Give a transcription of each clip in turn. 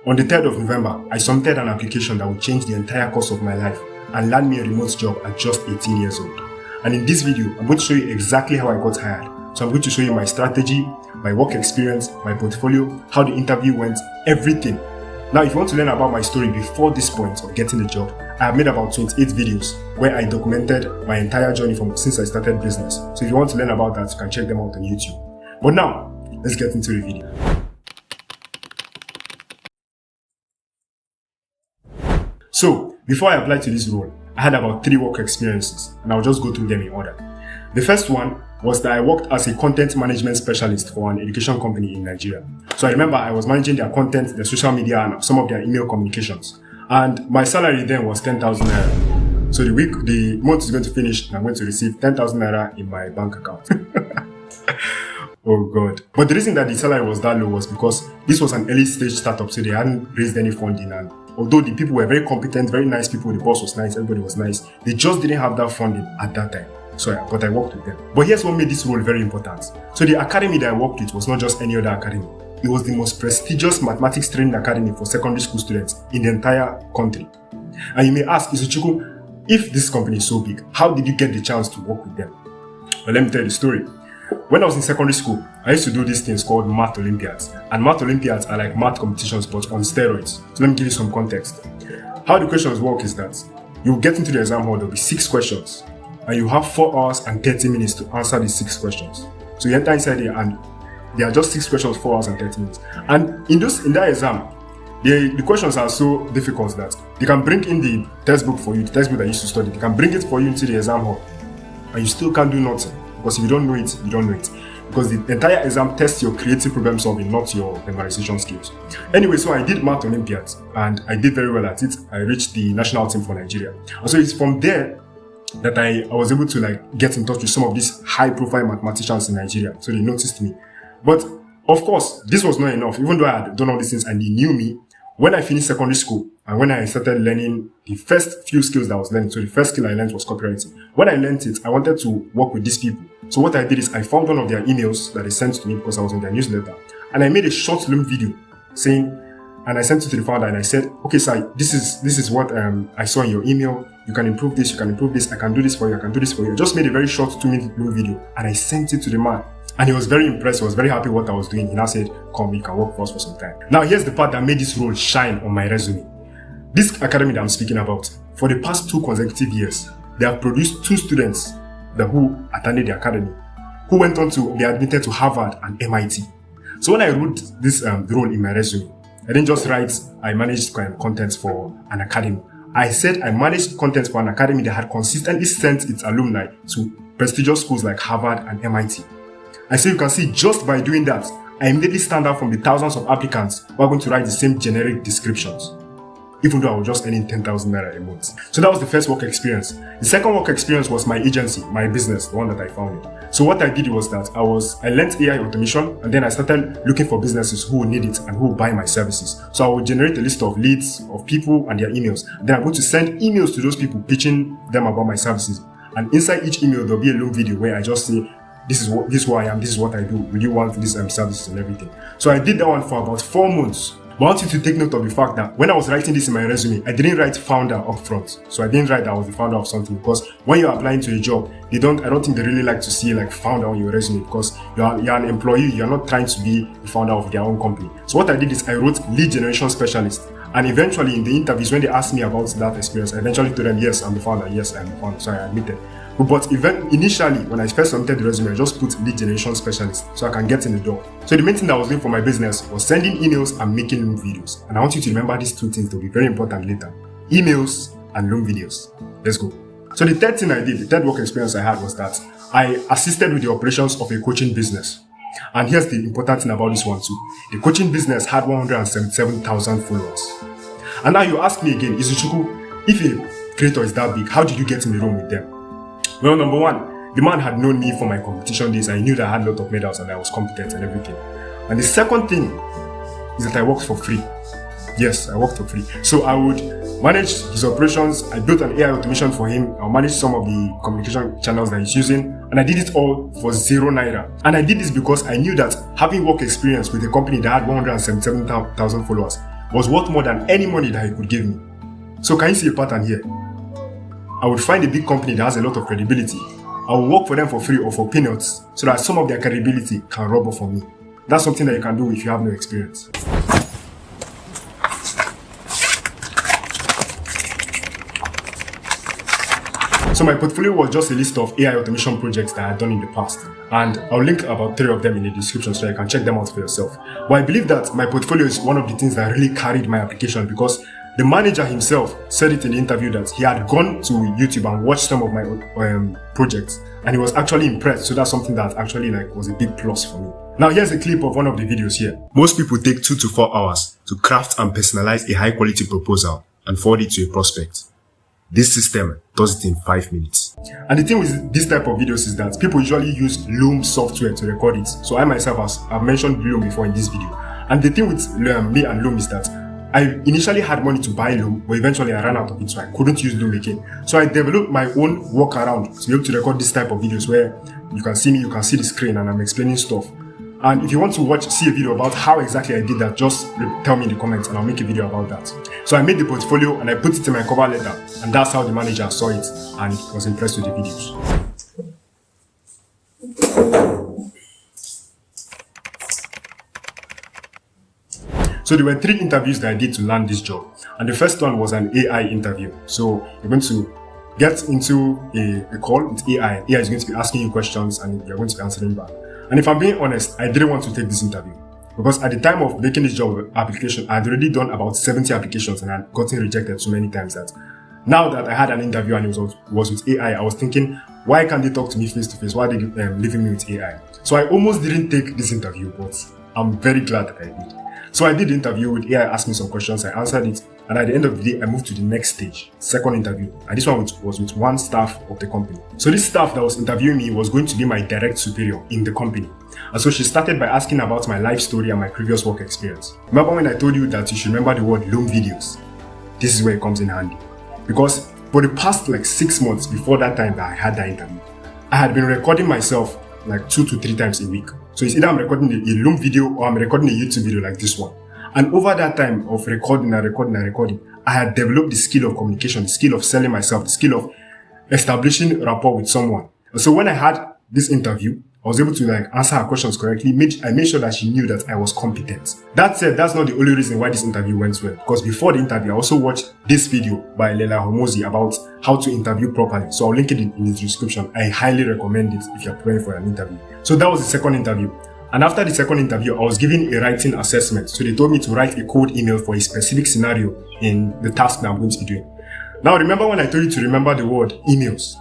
On the 3rd of November, I submitted an application that would change the entire course of my life and land me a remote job at just 18 years old. And in this video, I'm going to show you exactly how I got hired. So I'm going to show you my strategy, my work experience, my portfolio, how the interview went, everything. Now, if you want to learn about my story before this point of getting the job, I have made about 28 videos where I documented my entire journey from since I started business. So if you want to learn about that, you can check them out on YouTube. But now, let's get into the video. So, before I applied to this role, I had about 3 work experiences, and I'll just go through them in order. The first one was that I worked as a content management specialist for an education company in Nigeria. So I remember I was managing their content, their social media, and some of their email communications. And my salary then was 10,000 naira. So the month is going to finish, and I'm going to receive 10,000 naira in my bank account. Oh God. But the reason that the salary was that low was because this was an early stage startup, so they hadn't raised any funding, and although the people were very competent, very nice people, the boss was nice, everybody was nice, they just didn't have that funding at that time. But I worked with them. But here's what made this role very important. So the academy that I worked with was not just any other academy. It was the most prestigious mathematics training academy for secondary school students in the entire country. And you may ask, Izuchukwu, if this company is so big, how did you get the chance to work with them? Well, let me tell you the story. When I was in secondary school, I used to do these things called math Olympiads. And math Olympiads are like math competitions but on steroids. So let me give you some context. How the questions work is that you get into the exam hall, there will be 6 questions. And you have 4 hours and 30 minutes to answer these 6 questions. So you enter inside there and there are just 6 questions, 4 hours and 30 minutes. And in that exam, the questions are so difficult that they can bring in the textbook for you, the textbook that you used to study. They can bring it for you into the exam hall. And you still can't do nothing. Because if you don't know it, you don't know it. Because the entire exam tests your creative problem solving, not your memorization skills. Anyway, so I did Math Olympiads and I did very well at it. I reached the national team for Nigeria. And so it's from there that I was able to get in touch with some of these high-profile mathematicians in Nigeria. So they noticed me. But of course, this was not enough. Even though I had done all these things and they knew me, when I finished secondary school and when I started learning the first few skills that I was learning, so the first skill I learned was copywriting. When I learned it, I wanted to work with these people. So what I did is I found one of their emails that they sent to me because I was in their newsletter. And I made a short film video and I sent it to the founder and I said, okay, sir, this is what I saw in your email. You can improve this, you can improve this. I can do this for you, I can do this for you. I just made a very short 2-minute video and I sent it to the man. And he was very impressed, he was very happy with what I was doing. He now said, come, you can work for us for some time. Now here's the part that made this role shine on my resume. This academy that I'm speaking about, for the past 2 consecutive years, they have produced 2 students who attended the academy, who went on to be admitted to Harvard and MIT. So when I wrote this role in my resume, I didn't just write, I managed content for an academy. I said I managed content for an academy that had consistently sent its alumni to prestigious schools like Harvard and MIT. I say you can see just by doing that, I immediately stand out from the thousands of applicants who are going to write the same generic descriptions, even though I was just earning 10,000 naira a month. So that was the first work experience. The second work experience was my agency, my business, the one that I founded. So what I did was that I learned AI automation, and then I started looking for businesses who would need it and who would buy my services. So I would generate a list of leads of people and their emails. Then I'm going to send emails to those people pitching them about my services. And inside each email, there'll be a long video where I just say, this is who I am, this is what I do, will you want these services and everything. So I did that one for about 4 months. But I want you to take note of the fact that when I was writing this in my resume, I didn't write founder up front. So I didn't write that I was the founder of something, because when you're applying to a job, I don't think they really like to see founder on your resume, because you're an employee, you're not trying to be the founder of their own company. So what I did is I wrote lead generation specialist. And eventually in the interviews, when they asked me about that experience, I eventually told them, yes, I'm the founder, yes, I'm the founder. So I admitted. But initially, when I first submitted the resume, I just put lead generation specialist so I can get in the door. So the main thing that I was doing for my business was sending emails and making long videos. And I want you to remember these 2 things to be very important later. Emails and long videos. Let's go. So the third thing I did, the third work experience I had was that I assisted with the operations of a coaching business. And here's the important thing about this one too. The coaching business had 177,000 followers. And now you ask me again, Izuchukwu, if a creator is that big, how did you get in the room with them? Well, number one, the man had known me for my competition days. I knew that I had a lot of medals and I was competent and everything. And the second thing is that I worked for free. Yes, I worked for free. So I would manage his operations. I built an AI automation for him. I managed some of the communication channels that he's using. And I did it all for 0 naira. And I did this because I knew that having work experience with a company that had 177,000 followers was worth more than any money that he could give me. So can you see a pattern here? I would find a big company that has a lot of credibility. I will work for them for free or for peanuts so that some of their credibility can rub off on me. That's something that you can do if you have no experience. So my portfolio was just a list of AI automation projects that I had done in the past. And I'll link about 3 of them in the description so you can check them out for yourself. But I believe that my portfolio is one of the things that really carried my application, because the manager himself said it in the interview that he had gone to YouTube and watched some of my projects, and he was actually impressed. So that's something that actually was a big plus for me. Now here's a clip of one of the videos here. Most people take 2 to 4 hours to craft and personalize a high quality proposal and forward it to a prospect. This system does it in 5 minutes. And the thing with this type of videos is that people usually use Loom software to record it. So I myself, I've mentioned Loom before in this video. And the thing with me and Loom is that I initially had money to buy Loom, but eventually I ran out of it, so I couldn't use Loom again. So I developed my own workaround to be able to record this type of videos where you can see me, you can see the screen, and I'm explaining stuff. And if you want to see a video about how exactly I did that, just tell me in the comments and I'll make a video about that. So I made the portfolio and I put it in my cover letter, and that's how the manager saw it and was impressed with the videos. So there were 3 interviews that I did to land this job. And the first one was an AI interview. So you're going to get into a call with AI. AI is going to be asking you questions and you're going to be answering back. And if I'm being honest, I didn't want to take this interview, because at the time of making this job application, I had already done about 70 applications and I had gotten rejected so many times that now that I had an interview and it was with AI, I was thinking, why can't they talk to me face to face? Why are they leaving me with AI? So I almost didn't take this interview, but I'm very glad that I did. So I did the interview with AI, asked me some questions, I answered it, and at the end of the day, I moved to the next stage, second interview. And this one was with one staff of the company. So this staff that was interviewing me was going to be my direct superior in the company. And so she started by asking about my life story and my previous work experience. Remember when I told you that you should remember the word Loom videos? This is where it comes in handy. Because for the past 6 months before that time that I had that interview, I had been recording myself 2 to 3 times a week. So it's either I'm recording a Loom video or I'm recording a YouTube video like this one. And over that time of recording, I had developed the skill of communication, the skill of selling myself, the skill of establishing rapport with someone. And so when I had this interview, I was able to answer her questions correctly. I made sure that she knew that I was competent. That said, that's not the only reason why this interview went well. Because before the interview, I also watched this video by Leila Homozi about how to interview properly. So I'll link it in the description. I highly recommend it if you're preparing for an interview. So that was the second interview. And after the second interview, I was given a writing assessment. So they told me to write a code email for a specific scenario in the task that I'm going to be doing. Now remember when I told you to remember the word emails?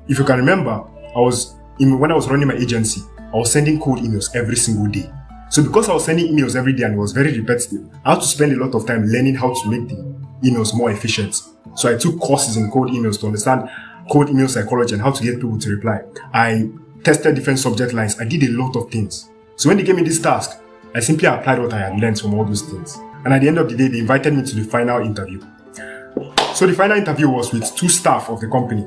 If you can remember, when I was running my agency, I was sending code emails every single day. So because I was sending emails every day and it was very repetitive, I had to spend a lot of time learning how to make the emails more efficient. So I took courses in code emails to understand code email psychology and how to get people to reply. I tested different subject lines. I did a lot of things. So when they gave me this task, I simply applied what I had learned from all those things. And at the end of the day, they invited me to the final interview. So the final interview was with 2 staff of the company.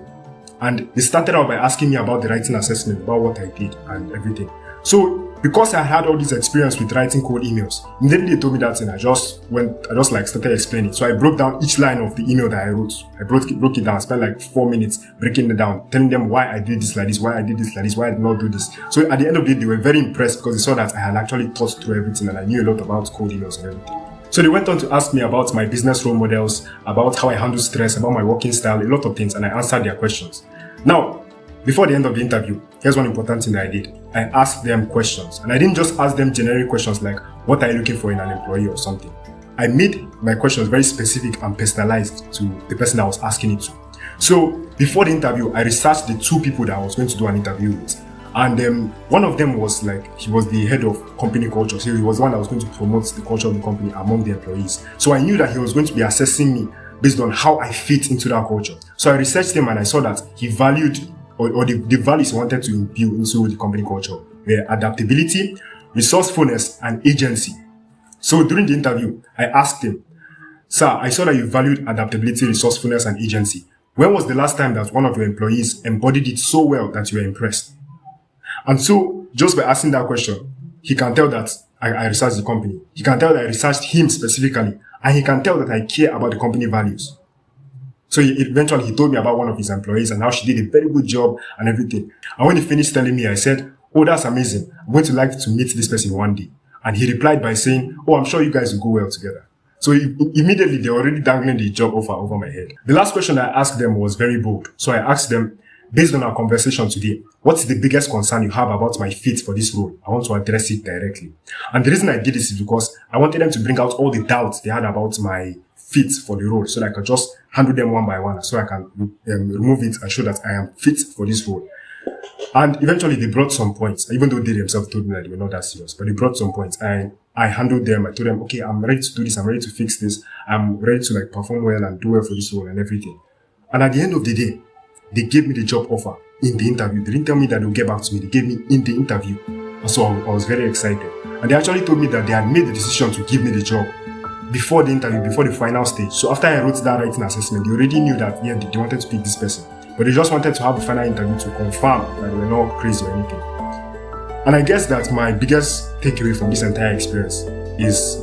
And they started out by asking me about the writing assessment, about what I did and everything. So because I had all this experience with writing code emails, immediately they told me that thing, I just started explaining. So I broke down each line of the email that I wrote. I broke it down, spent 4 minutes breaking it down, telling them why I did this like this, why I did this like this, why I did not do this. So at the end of the day, they were very impressed because they saw that I had actually thought through everything and I knew a lot about code emails and everything. So they went on to ask me about my business role models, about how I handle stress, about my working style, a lot of things, and I answered their questions. Now, before the end of the interview, here's one important thing that I did. I asked them questions, and I didn't just ask them generic questions like, what are you looking for in an employee or something. I made my questions very specific and personalized to the person I was asking it to. So before the interview, I researched the 2 people that I was going to do an interview with. And one of them was he was the head of company culture. So he was the one that was going to promote the culture of the company among the employees. So I knew that he was going to be assessing me based on how I fit into that culture. So I researched him and I saw that he valued, or the values he wanted to imbue into the company culture were adaptability, resourcefulness, and agency. So during the interview, I asked him, "Sir, I saw that you valued adaptability, resourcefulness, and agency. When was the last time that one of your employees embodied it so well that you were impressed?" And so, just by asking that question, he can tell that I researched the company. He can tell that I researched him specifically, and he can tell that I care about the company values. So eventually he told me about one of his employees and how she did a very good job and everything. And when he finished telling me, I said, "Oh, that's amazing. I'm going to like to meet this person one day." And he replied by saying, "Oh, I'm sure you guys will go well together." So immediately they were already dangling the job offer over my head. The last question I asked them was very bold. So I asked them, based on our conversation today, what's the biggest concern you have about my fit for this role? I want to address it directly. And the reason I did this is because I wanted them to bring out all the doubts they had about my fit for the role, so that I could just handle them one by one, so I can remove it and show that I am fit for this role. And eventually they brought some points, even though they themselves told me that they were not that serious, but they brought some points. I handled them. I told them, okay, I'm ready to do this. I'm ready to fix this. I'm ready to like perform well and do well for this role and everything. And at the end of the day, they gave me the job offer in the interview. They didn't tell me that they'll get back to me. They gave me in the interview. And so I was very excited. And they actually told me that they had made the decision to give me the job before the interview, before the final stage. So after I wrote that writing assessment, they already knew that, yeah, they wanted to pick this person. But they just wanted to have a final interview to confirm that they were not crazy or anything. And I guess that my biggest takeaway from this entire experience is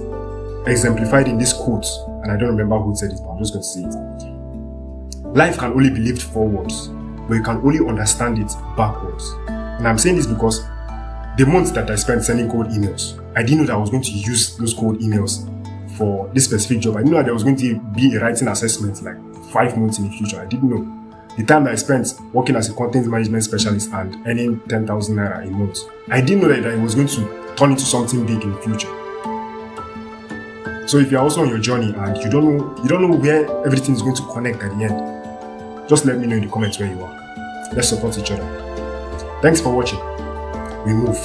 exemplified in this quote. And I don't remember who said it, but I'm just going to say it. Life can only be lived forwards, but you can only understand it backwards. And I'm saying this because the months that I spent sending cold emails, I didn't know that I was going to use those cold emails for this specific job. I didn't know that there was going to be a writing assessment like 5 months in the future. I didn't know. The time that I spent working as a content management specialist and earning 10,000 naira a month, I didn't know that it was going to turn into something big in the future. So if you're also on your journey and you don't know where everything is going to connect at the end, just let me know in the comments where you are. Let's support each other. Thanks for watching. We move.